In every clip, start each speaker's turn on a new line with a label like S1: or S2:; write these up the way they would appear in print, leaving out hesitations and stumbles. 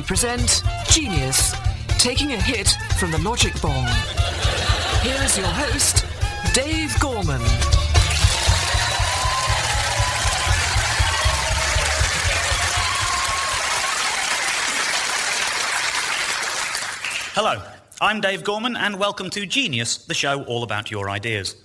S1: present Genius, taking a hit from the Logic Bomb. Here is your host, Dave Gorman.
S2: Hello, I'm Dave Gorman, and welcome to Genius, the show all about your ideas.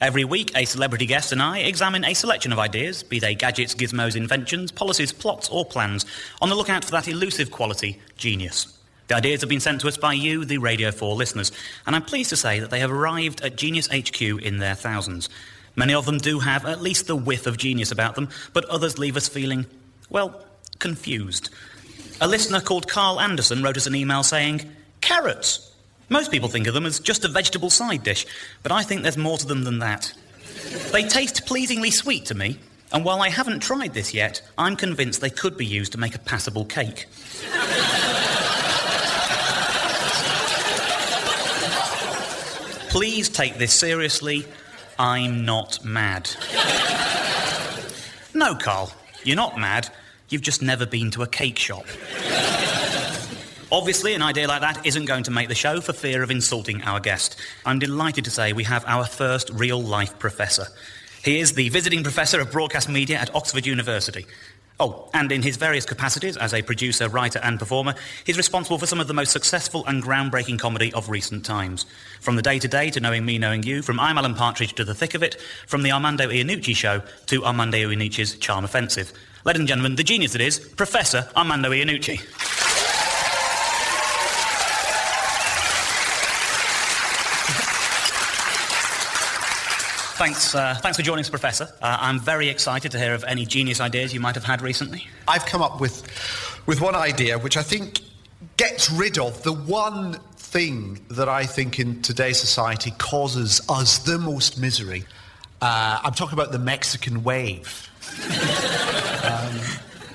S2: Every week, a celebrity guest and I examine a selection of ideas, be they gadgets, gizmos, inventions, policies, plots or plans, on the lookout for that elusive quality, genius. The ideas have been sent to us by you, the Radio 4 listeners, and I'm pleased to say that they have arrived at Genius HQ in their thousands. Many of them do have at least the whiff of genius about them, but others leave us feeling, well, confused. A listener called Carl Anderson wrote us an email saying, "Carrots! Most people think of them as just a vegetable side dish, but I think there's more to them than that. They taste pleasingly sweet to me, and while I haven't tried this yet, I'm convinced they could be used to make a passable cake." Please take this seriously. I'm not mad. No, Carl, you're not mad. You've just never been to a cake shop. Obviously, an idea like that isn't going to make the show for fear of insulting our guest. I'm delighted to say we have our first real-life professor. He is the visiting professor of broadcast media at Oxford University. Oh, and in his various capacities as a producer, writer and performer, he's responsible for some of the most successful and groundbreaking comedy of recent times. From The Day-to-Day to Knowing Me, Knowing You, from I'm Alan Partridge to The Thick of It, from The Armando Iannucci Show to Armando Iannucci's Charm Offensive. Ladies and gentlemen, the genius that is, Professor Armando Iannucci. Thanks for joining us, Professor. I'm very excited to hear of any genius ideas you might have had recently.
S3: I've come up with one idea which I think gets rid of the one thing that I think in today's society causes us the most misery. I'm talking about the Mexican wave.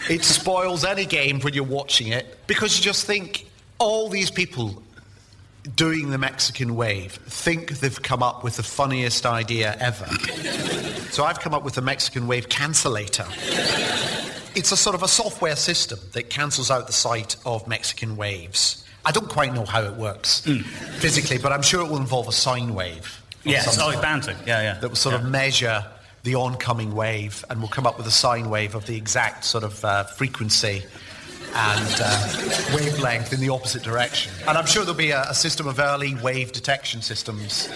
S3: It spoils any game when you're watching it because you just think all these people doing the Mexican wave think they've come up with the funniest idea ever. So I've come up with the Mexican wave cancellator. It's a sort of a software system that cancels out the sight of Mexican waves. I don't quite know how it works physically, but I'm sure it will involve a sine wave.
S2: Yes, it's bound to. Yeah.
S3: That will sort of measure the oncoming wave and will come up with a sine wave of the exact sort of frequency and wavelength in the opposite direction. And I'm sure there'll be a system of early wave detection systems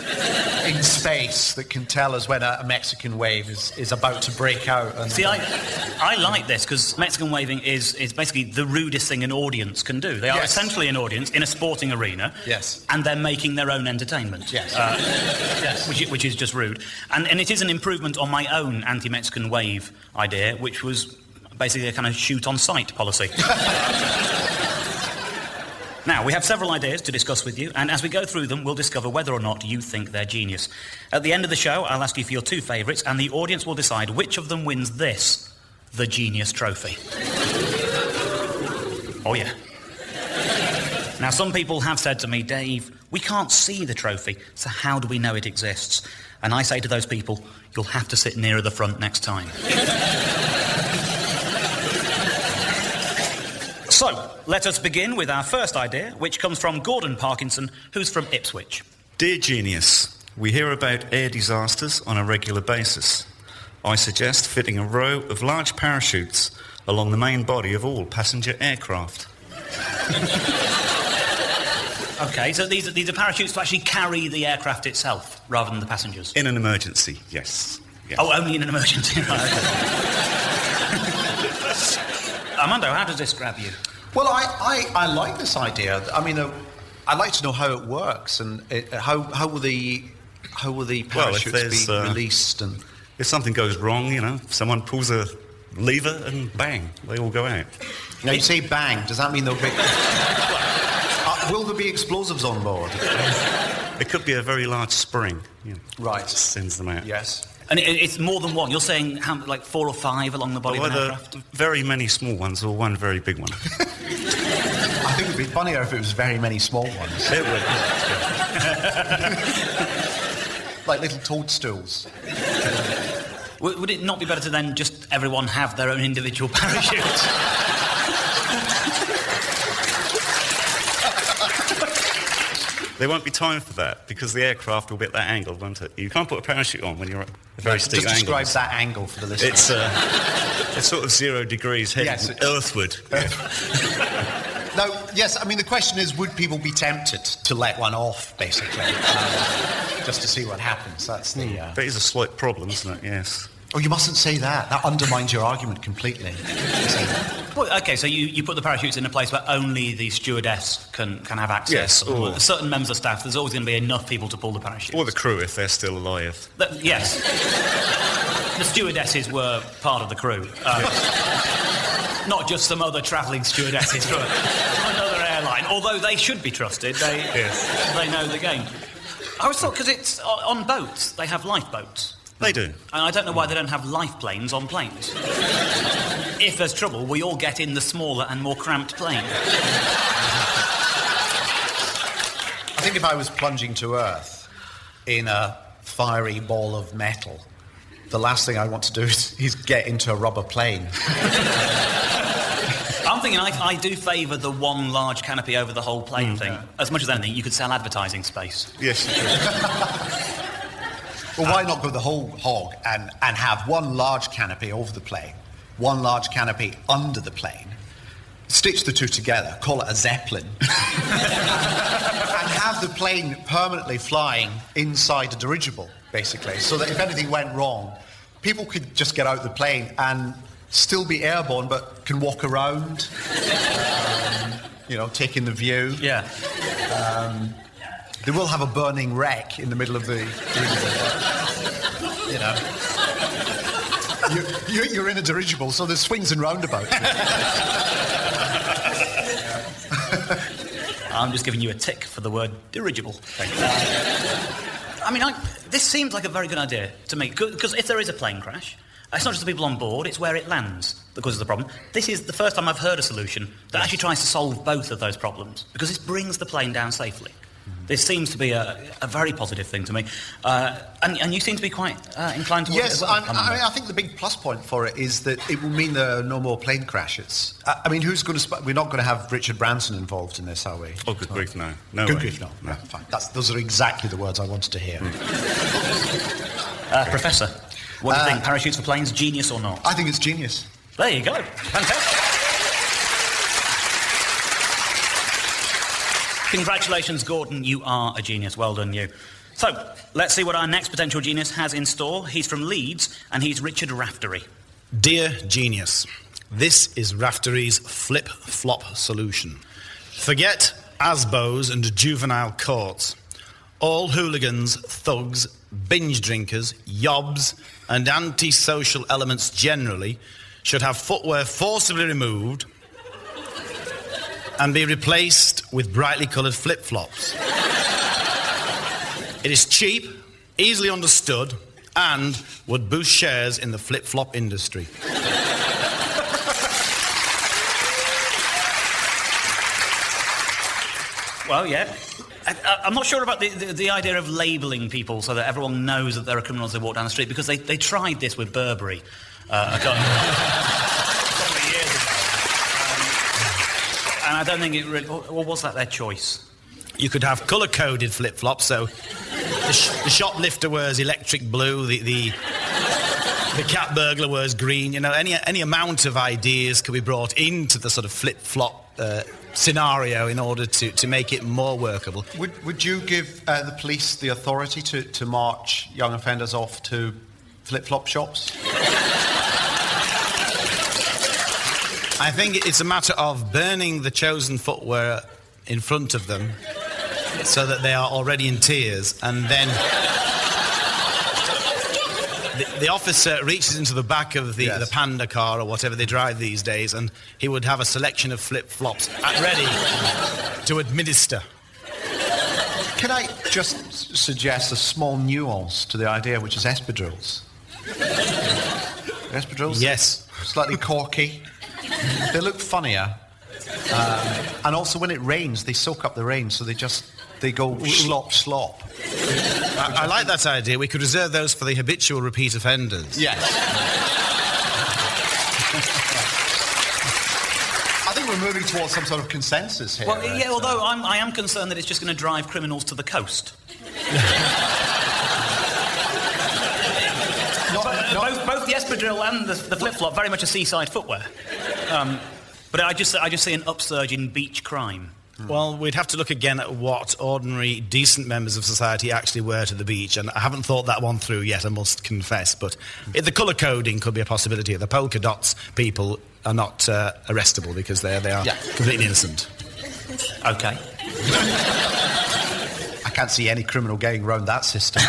S3: in space that can tell us when a Mexican wave is about to break out. And
S2: see, I like this because Mexican waving is basically the rudest thing an audience can do. They are essentially an audience in a sporting arena.
S3: Yes.
S2: And they're making their own entertainment.
S3: Yes.
S2: Yes. Which is just rude. And it is an improvement on my own anti-Mexican wave idea, which was basically a kind of shoot-on-sight policy. Now, we have several ideas to discuss with you, and as we go through them, we'll discover whether or not you think they're genius. At the end of the show, I'll ask you for your two favourites, and the audience will decide which of them wins this, the Genius Trophy. Oh, yeah. Now, some people have said to me, "Dave, we can't see the trophy, so how do we know it exists?" And I say to those people, you'll have to sit nearer the front next time. So, let us begin with our first idea, which comes from Gordon Parkinson, who's from Ipswich.
S4: Dear Genius, we hear about air disasters on a regular basis. I suggest fitting a row of large parachutes along the main body of all passenger aircraft.
S2: OK, so these are parachutes to actually carry the aircraft itself, rather than the passengers?
S4: In an emergency, yes.
S2: Oh, only in an emergency, right, okay. Armando, how does this grab you?
S3: Well, I like this idea. I mean, I'd like to know how it works and how will the parachutes be released and
S4: if something goes wrong, someone pulls a lever and bang, they all go out.
S3: Now you say bang, does that mean there'll be will there be explosives on board?
S4: It could be a very large spring.
S3: Right.
S4: Just sends them out.
S3: Yes.
S2: And it's more than one. You're saying like 4 or 5 along the body of an aircraft?
S4: Very many small ones or one very big one.
S3: I think it'd be funnier if it was very many small ones.
S4: It would.
S3: Like little toadstools.
S2: Would it not be better to then just everyone have their own individual parachute?
S4: There won't be time for that because the aircraft will be at that angle, won't it? You can't put a parachute on when you're at a very steep
S3: Just
S4: angle.
S3: describe that angle for the listener.
S4: It's sort of 0 degrees heading earthward.
S3: No, yes, I mean, the question is, would people be tempted to let one off, basically, just to see what happens? That's the...
S4: That is a slight problem, isn't it? Yes.
S3: Oh, you mustn't say that. That undermines your argument completely.
S2: Well, OK, so you put the parachutes in a place where only the stewardess can have access.
S4: Yes, or...
S2: certain members of staff, there's always going to be enough people to pull the parachutes.
S4: Or the crew, if they're still alive.
S2: Yes. The stewardesses were part of the crew. Not just some other travelling stewardesses from another airline, although they should be trusted. They know the game. I always thought, because it's on boats, they have lifeboats.
S4: They do.
S2: And I don't know why they don't have life planes on planes. If there's trouble, we all get in the smaller and more cramped plane.
S3: I think if I was plunging to Earth in a fiery ball of metal, the last thing I want to do is get into a rubber plane.
S2: I'm thinking I do favour the one large canopy over the whole plane thing. Yeah. As much as anything, you could sell advertising space.
S4: Yes, you could.
S3: Well, why not go the whole hog and have one large canopy over the plane, one large canopy under the plane, stitch the two together, call it a Zeppelin, and have the plane permanently flying inside a dirigible, basically, so that if anything went wrong, people could just get out of the plane and still be airborne, but can walk around, taking the view.
S2: Yeah.
S3: They will have a burning wreck in the middle of the dirigible. You're in a dirigible, so there's swings and roundabouts.
S2: I'm just giving you a tick for the word dirigible. Thank you. This seems like a very good idea to me, because if there is a plane crash, it's not just the people on board, it's where it lands that causes the problem. This is the first time I've heard a solution that actually tries to solve both of those problems, because this brings the plane down safely. This seems to be a very positive thing to me. And you seem to be quite inclined towards it as well.
S3: Yes, I think the big plus point for it is that it will mean there are no more plane crashes. Who's going to... We're not going to have Richard Branson involved in this, are we?
S4: Oh, good grief, no.
S3: Good grief, no. No. Fine. Those are exactly the words I wanted to hear.
S2: Professor, what do you think? Parachutes for planes, genius or not?
S3: I think it's genius.
S2: There you go. Fantastic. Congratulations, Gordon. You are a genius. Well done, you. So, let's see what our next potential genius has in store. He's from Leeds, and he's Richard Raftery.
S5: Dear genius, this is Raftery's flip-flop solution. Forget ASBOs and juvenile courts. All hooligans, thugs, binge drinkers, yobs, and antisocial elements generally should have footwear forcibly removed and be replaced with brightly coloured flip-flops. It is cheap, easily understood, and would boost shares in the flip-flop industry.
S2: Well, yeah. I'm not sure about the idea of labelling people so that everyone knows that there are criminals that walk down the street, because they tried this with Burberry a couple of years ago. And I don't think it really... Or was that their choice?
S5: You could have colour-coded flip-flops, so the shoplifter wears electric blue, the cat burglar wears green. Any amount of ideas could be brought into the sort of flip-flop scenario in order to make it more workable.
S3: Would you give the police the authority to march young offenders off to flip-flop shops?
S5: I think it's a matter of burning the chosen footwear in front of them so that they are already in tears, and then the officer reaches into the back of the Panda car or whatever they drive these days, and he would have a selection of flip-flops ready to administer.
S3: Can I just suggest a small nuance to the idea, which is espadrilles? Espadrilles?
S5: Yes.
S3: Slightly corky. They look funnier. And also when it rains, they soak up the rain, so they go slop.
S5: I like that idea. We could reserve those for the habitual repeat offenders.
S3: Yes. think we're moving towards some sort of consensus here.
S2: Well, yeah, although I am concerned that it's just going to drive criminals to the coast. Both the espadrille and the flip-flop very much a seaside footwear. But I just see an upsurge in beach crime.
S5: Well, we'd have to look again at what ordinary, decent members of society actually wear to the beach, and I haven't thought that one through yet, I must confess, but the colour coding could be a possibility. The polka dots people are not arrestable because they are completely innocent.
S2: OK.
S3: I can't see any criminal getting around that system.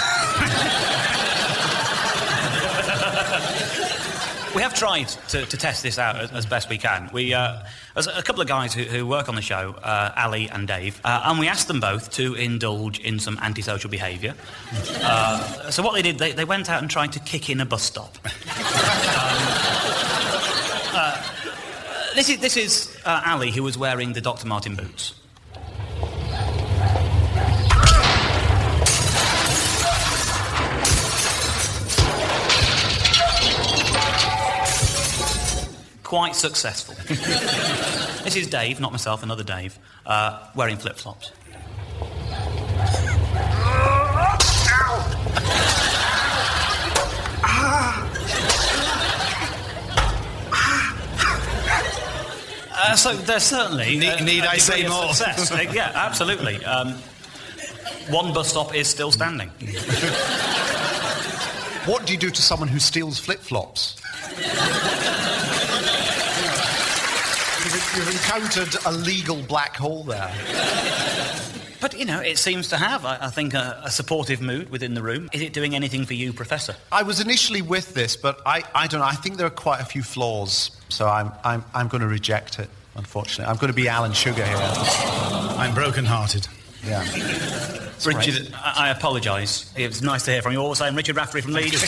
S2: We have tried to test this out as best we can. There's a couple of guys who work on the show, Ali and Dave, and we asked them both to indulge in some antisocial behaviour. So what they did, they went out and tried to kick in a bus stop. This is Ali, who was wearing the Dr. Martin boots. Quite successful. This is Dave, not myself, another Dave, wearing flip-flops. So there's certainly...
S5: Need I say more?
S2: Success. Yeah, absolutely. One bus stop is still standing.
S3: What do you do to someone who steals flip-flops? You've encountered a legal black hole there.
S2: But, you know, it seems to have, I think, a supportive mood within the room. Is it doing anything for you, Professor?
S3: I was initially with this, but I don't know. I think there are quite a few flaws, so I'm going to reject it, unfortunately. I'm going to be Alan Sugar here.
S5: I'm broken-hearted.
S3: Yeah.
S2: Richard, I apologise. It was nice to hear from you all. I'm Richard Rafferty from Leeds.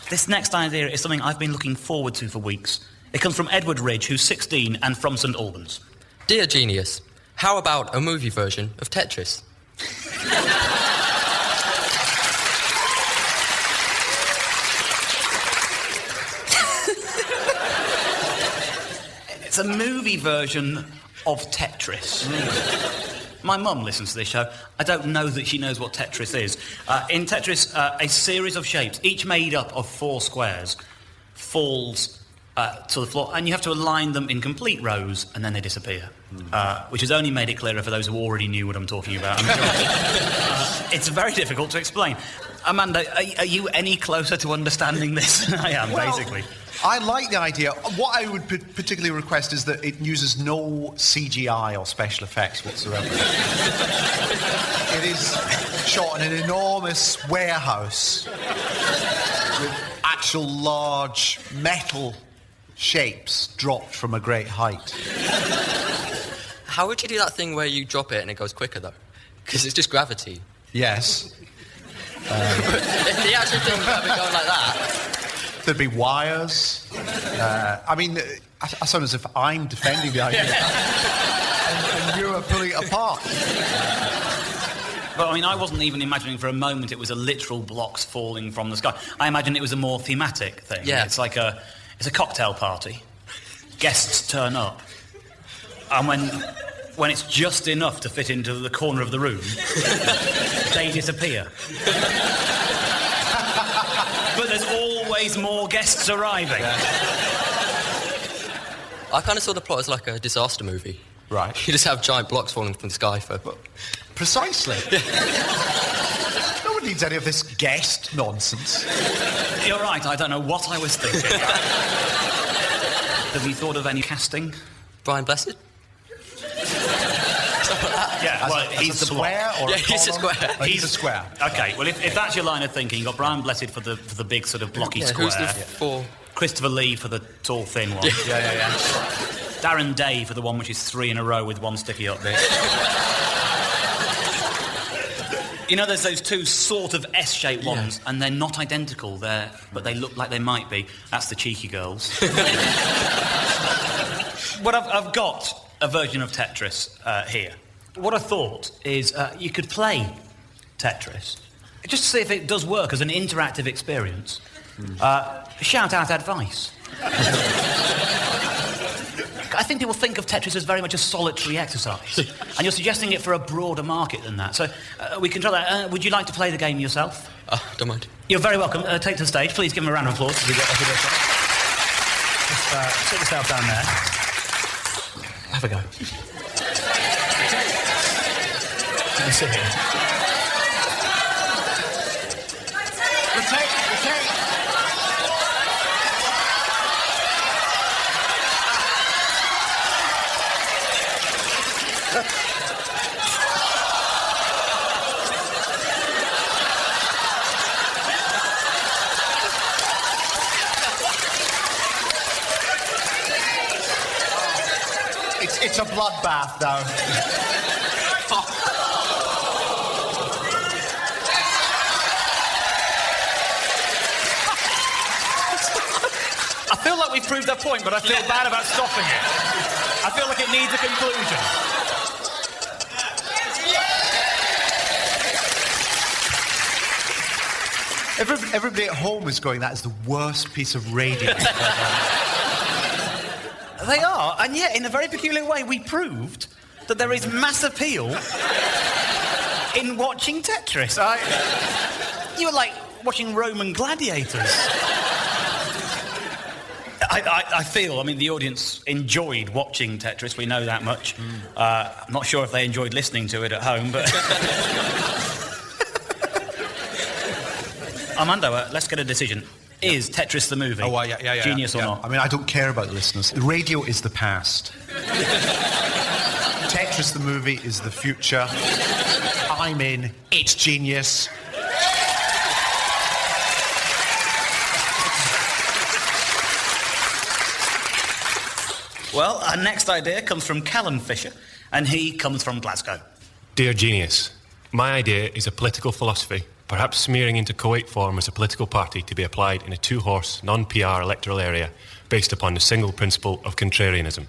S2: This next idea is something I've been looking forward to for weeks. It comes from Edward Ridge, who's 16 and from St Albans.
S6: Dear Genius, how about a movie version of Tetris?
S2: It's a movie version of Tetris. My mum listens to this show. I don't know that she knows what Tetris is. In Tetris, a series of shapes, each made up of 4 squares, falls to the floor, and you have to align them in complete rows, and then they disappear. Which has only made it clearer for those who already knew what I'm talking about. I'm sure. It's very difficult to explain. Amanda, are you any closer to understanding this than I am, basically?
S3: I like the idea. What I would particularly request is that it uses no CGI or special effects whatsoever. It is shot in an enormous warehouse with actual large metal shapes dropped from a great height.
S6: How would you do that thing where you drop it and it goes quicker, though? Because it's just gravity.
S3: Yes.
S6: If the actual thing were going like that...
S3: There'd be wires. I mean, I sound as if I'm defending the idea. and you are pulling it apart.
S2: But, I mean, I wasn't even imagining for a moment it was a literal blocks falling from the sky. I imagined it was a more thematic thing.
S6: Yeah.
S2: It's like it's a cocktail party. Guests turn up. And when it's just enough to fit into the corner of the room, they disappear. But there's always more guests arriving.
S6: I kind of saw the plot as like a disaster movie.
S3: Right.
S6: You just have giant blocks falling from the sky for...
S3: Precisely. No one needs any of this guest nonsense.
S2: You're right, I don't know what I was thinking. Have you thought of any casting?
S6: Brian Blessed?
S2: Yeah, well, he's the
S3: square or
S6: yeah, he's a square.
S3: He's a square.
S2: OK, well, if that's your line of thinking, you've got Brian Blessed for the big sort of blocky square.
S6: Who's the 4?
S2: Christopher Lee for the tall, thin one.
S3: Yeah.
S2: Darren Day for the one which is 3 in a row with one sticky up bit. You know, there's those 2 sort of S-shaped ones, and they're not identical, but they look like they might be. That's the cheeky girls. But I've got a version of Tetris here. What I thought is you could play Tetris, just to see if it does work as an interactive experience. Shout out advice. I think people think of Tetris as very much a solitary exercise, and you're suggesting it for a broader market than that. So we can try that. Would you like to play the game yourself?
S6: Don't mind.
S2: You're very welcome. Take to the stage. Please give him a round of applause as we get off Just sit yourself down there. Have a go. Let me sit here.
S3: Retake. It's a bloodbath, though.
S2: I feel like we've proved our point, but I feel bad about stopping it. I feel like it needs a conclusion.
S3: Everybody at home is going, that is the worst piece of radio.
S2: They are, and yet, in a very peculiar way, we proved that there is mass appeal in watching Tetris. You were like watching Roman gladiators. I feel, the audience enjoyed watching Tetris, we know that much. I'm not sure if they enjoyed listening to it at home, but... Armando, let's get a decision. Is Tetris the movie?
S3: Oh, yeah.
S2: Genius or not?
S3: I don't care about the listeners. The radio is the past. Tetris the movie is the future. I'm in. It's genius.
S2: Well, our next idea comes from Callum Fisher, and he comes from Glasgow.
S7: Dear Genius, my idea is a political philosophy, perhaps smearing into Kuwait form as a political party to be applied in a two-horse, non-PR electoral area based upon the single principle of contrarianism.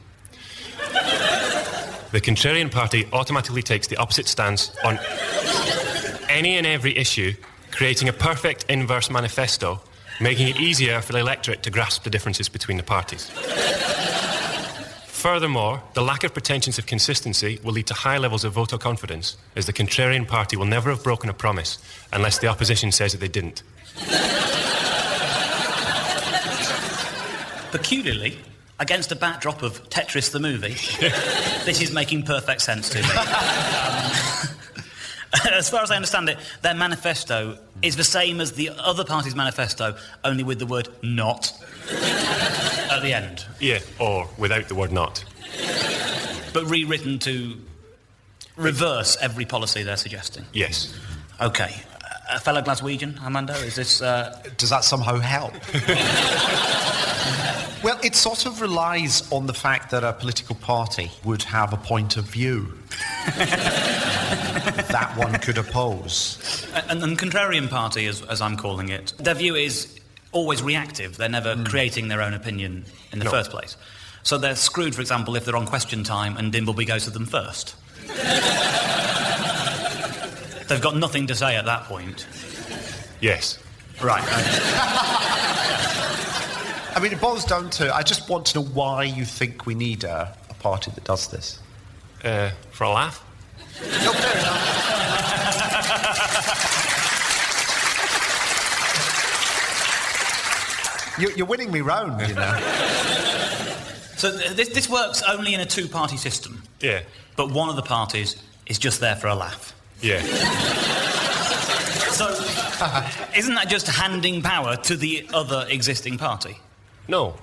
S7: The Contrarian Party automatically takes the opposite stance on any and every issue, creating a perfect inverse manifesto, making it easier for the electorate to grasp the differences between the parties. Furthermore, the lack of pretensions of consistency will lead to high levels of voter confidence, as the Contrarian Party will never have broken a promise unless the opposition says that they didn't.
S2: Peculiarly, against a backdrop of Tetris the movie, this is making perfect sense to me. As far as I understand it, their manifesto is the same as the other party's manifesto, only with the word not at the end.
S7: Yeah, or without the word not.
S2: But rewritten to reverse every policy they're suggesting.
S7: Yes.
S2: OK. A fellow Glaswegian, Armando, is this...
S3: Does that somehow help? Well, it sort of relies on the fact that a political party would have a point of view that one could oppose.
S2: And the Contrarian Party, as I'm calling it, their view is always reactive. They're never creating their own opinion in the first place. So they're screwed, for example, if they're on Question Time and Dimbleby goes to them first. They've got nothing to say at that point.
S7: Yes.
S2: Right.
S3: It boils down to, I just want to know why you think we need a party that does this.
S7: For a laugh?
S3: No, fair enough. You're winning me round, you know.
S2: So this works only in a two-party system.
S7: Yeah.
S2: But one of the parties is just there for a laugh.
S7: Yeah.
S2: So, isn't that just handing power to the other existing party?
S7: No.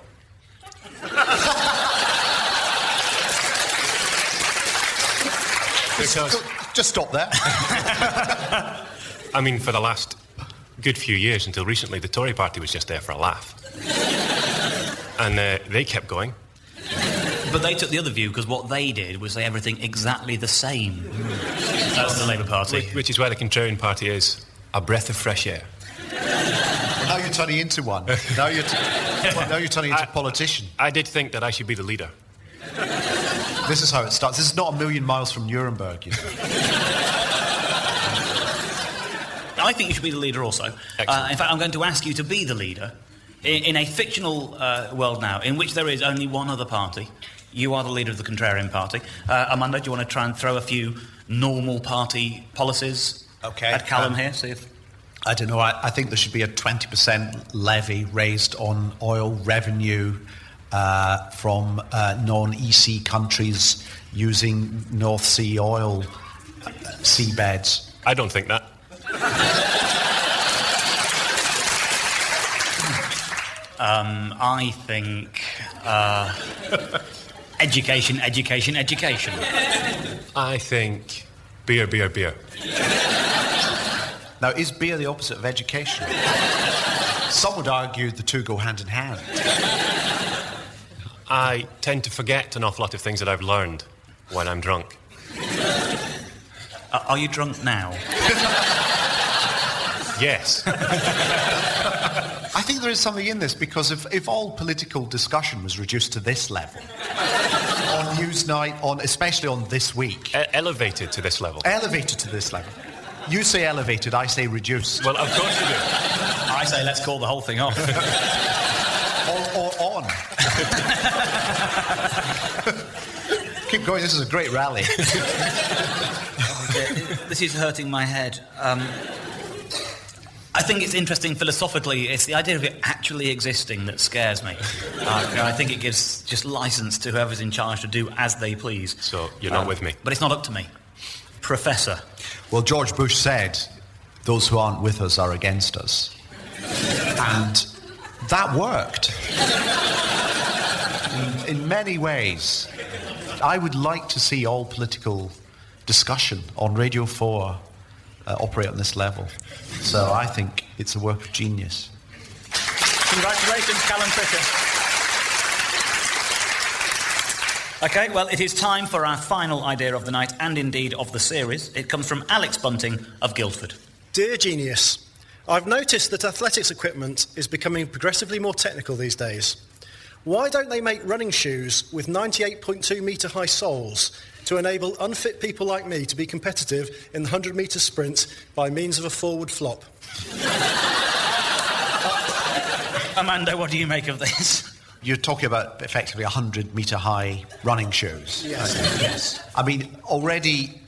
S7: Because...
S3: Just stop there.
S7: For the last good few years, until recently, the Tory party was just there for a laugh. And they kept going.
S2: But they took the other view because what they did was say everything exactly the same as the Labour Party.
S7: Which is why the Contrarian Party is a breath of fresh air.
S3: Now you're turning into one. Now you're turning into a politician.
S7: I did think that I should be the leader.
S3: This is how it starts. This is not a million miles from Nuremberg, you know.
S2: I think you should be the leader also. In fact, I'm going to ask you to be the leader in a fictional world now in which there is only one other party. You are the leader of the Contrarian Party. Amanda, do you want to try and throw a few normal party policies at Callum here? See if...
S3: I don't know. I think there should be a 20% levy raised on oil revenue from non-EC countries using North Sea oil seabeds.
S7: I don't think that.
S2: I think education.
S7: I think beer.
S3: Now, is beer the opposite of education? Some would argue the two go hand in hand.
S7: I tend to forget an awful lot of things that I've learned when I'm drunk.
S2: Are you drunk now?
S7: Yes.
S3: I think there is something in this, because if all political discussion was reduced to this level, on Newsnight, especially on This Week...
S7: Elevated to this level.
S3: Elevated to this level. You say elevated, I say reduced.
S7: Well, of course you do.
S2: I say let's call the whole thing off.
S3: or on. Keep going, this is a great rally.
S2: This is hurting my head. I think it's interesting philosophically. It's the idea of it actually existing that scares me. I think it gives just license to whoever's in charge to do as they please.
S7: So you're not with me?
S2: But it's not up to me. Professor.
S3: Well, George Bush said, those who aren't with us are against us. And that worked. In many ways. I would like to see all political discussion on Radio 4 operate on this level. So I think it's a work of genius.
S2: Congratulations, Callum Fisher. OK, well, it is time for our final idea of the night, and indeed of the series. It comes from Alex Bunting of Guildford.
S8: Dear Genius, I've noticed that athletics equipment is becoming progressively more technical these days. Why don't they make running shoes with 98.2 metre high soles to enable unfit people like me to be competitive in the 100-metre sprint by means of a forward flop?
S2: Amanda, what do you make of this?
S3: You're talking about effectively 100-metre high running shoes.
S8: Yes.
S3: I mean, already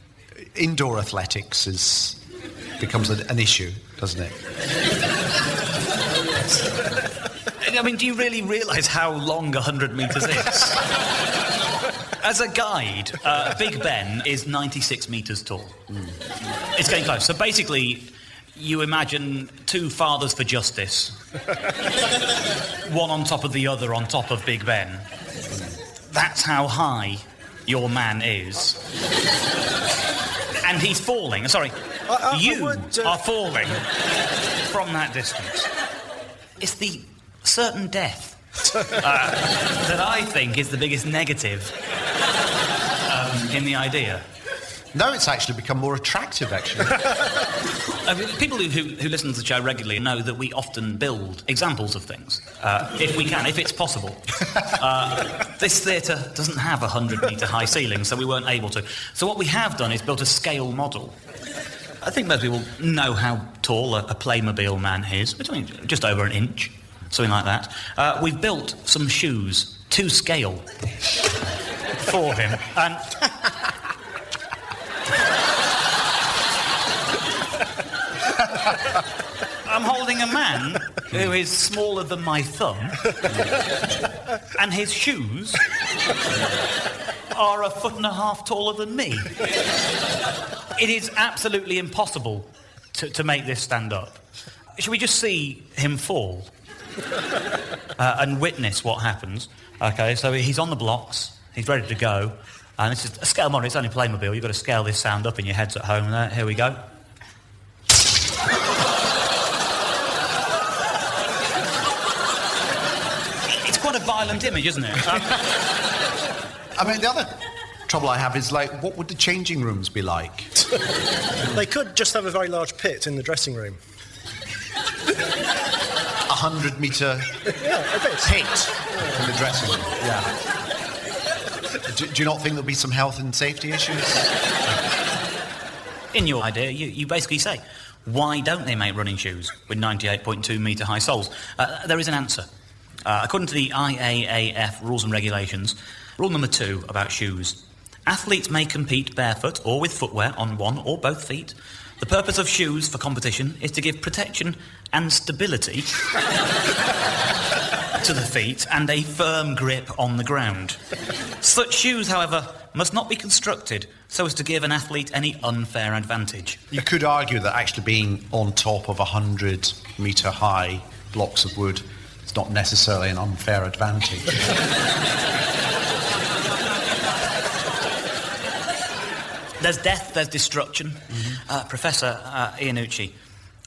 S3: indoor athletics becomes an issue, doesn't it?
S2: I mean, do you really realise how long 100 metres is? As a guide, Big Ben is 96 metres tall. It's getting close. So basically, you imagine two fathers for justice, one on top of the other on top of Big Ben. That's how high your man is. And he's falling. Sorry, you are falling from that distance. It's the certain death that I think is the biggest negative in the idea.
S3: Now it's actually become more attractive, actually.
S2: People who listen to the show regularly know that we often build examples of things, if we can, if it's possible. This theatre doesn't have a 100-metre high ceiling, so we weren't able to. So what we have done is built a scale model. I think most people know how tall a Playmobil man is, between just over an inch, something like that. We've built some shoes to scale for him, and... I'm holding a man who is smaller than my thumb, and his shoes are 1.5 feet taller than me. It is absolutely impossible to make this stand up. Should we just see him fall and witness what happens? OK, so he's on the blocks, he's ready to go, and this is a scale model, it's only Playmobil, you've got to scale this sound up in your heads at home. Here we go. It's quite a violent image, isn't it?
S3: I mean, the other trouble I have is, like, what would the changing rooms be like?
S8: They could just have a very large pit in the dressing room.
S3: 100-metre pit in the dressing room. Yeah. Do you not think there'll be some health and safety issues?
S2: In your idea, you basically say, Why don't they make running shoes with 98.2 metre high soles? There is an answer. According to the IAAF rules and regulations, rule number 2 about shoes. Athletes may compete barefoot or with footwear on one or both feet. The purpose of shoes for competition is to give protection and stability to the feet and a firm grip on the ground. Such shoes, however, must not be constructed so as to give an athlete any unfair advantage.
S3: You could argue that actually being on top of 100-metre high blocks of wood is not necessarily an unfair advantage.
S2: There's death, there's destruction. Mm-hmm. Professor Iannucci,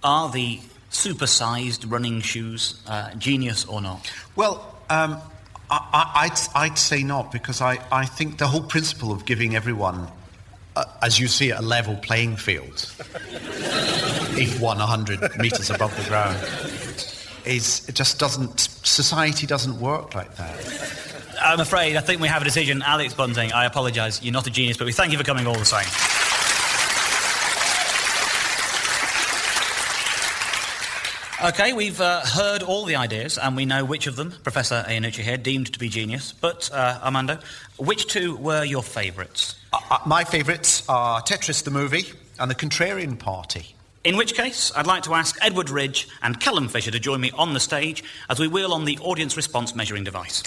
S2: are the supersized running shoes genius or not?
S3: Well, I'd say not, because I think the whole principle of giving everyone, as you see it, a level playing field, if 100 metres above the ground, is it just doesn't. Society doesn't work like that.
S2: I'm afraid I think we have a decision. Alex Bunting, I apologise. You're not a genius, but we thank you for coming all the same. OK, we've heard all the ideas, and we know which of them Professor Iannucci here deemed to be genius. But, Armando, which two were your favourites?
S3: My favourites are Tetris the movie and the Contrarian Party.
S2: In which case, I'd like to ask Edward Ridge and Callum Fisher to join me on the stage as we wheel on the audience response measuring device.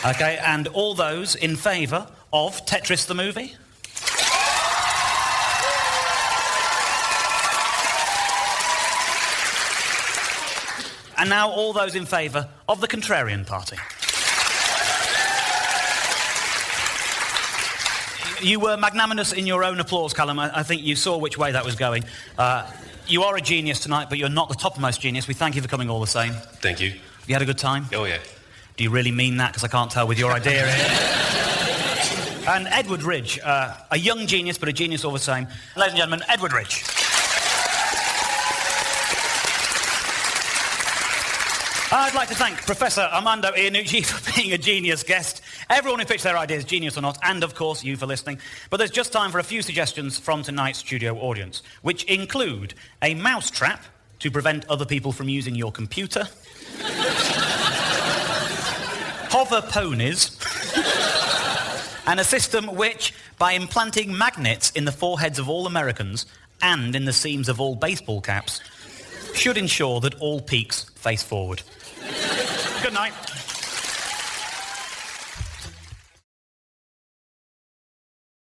S2: OK, and all those in favour of Tetris the movie? And now all those in favour of the Contrarian Party. You were magnanimous in your own applause, Callum. I think you saw which way that was going. You are a genius tonight, but you're not the topmost genius. We thank you for coming all the same.
S7: Thank you.
S2: Have you had a good time?
S7: Oh, yeah.
S2: Do you really mean that? Because I can't tell with your idea here. And Edward Ridge, a young genius, but a genius all the same. Ladies and gentlemen, Edward Ridge. I'd like to thank Professor Armando Iannucci for being a genius guest, everyone who pitched their ideas, genius or not, and of course you for listening. But there's just time for a few suggestions from tonight's studio audience, which include a mouse trap to prevent other people from using your computer, hover ponies, and a system which, by implanting magnets in the foreheads of all Americans and in the seams of all baseball caps, should ensure that all peaks face forward. Good night.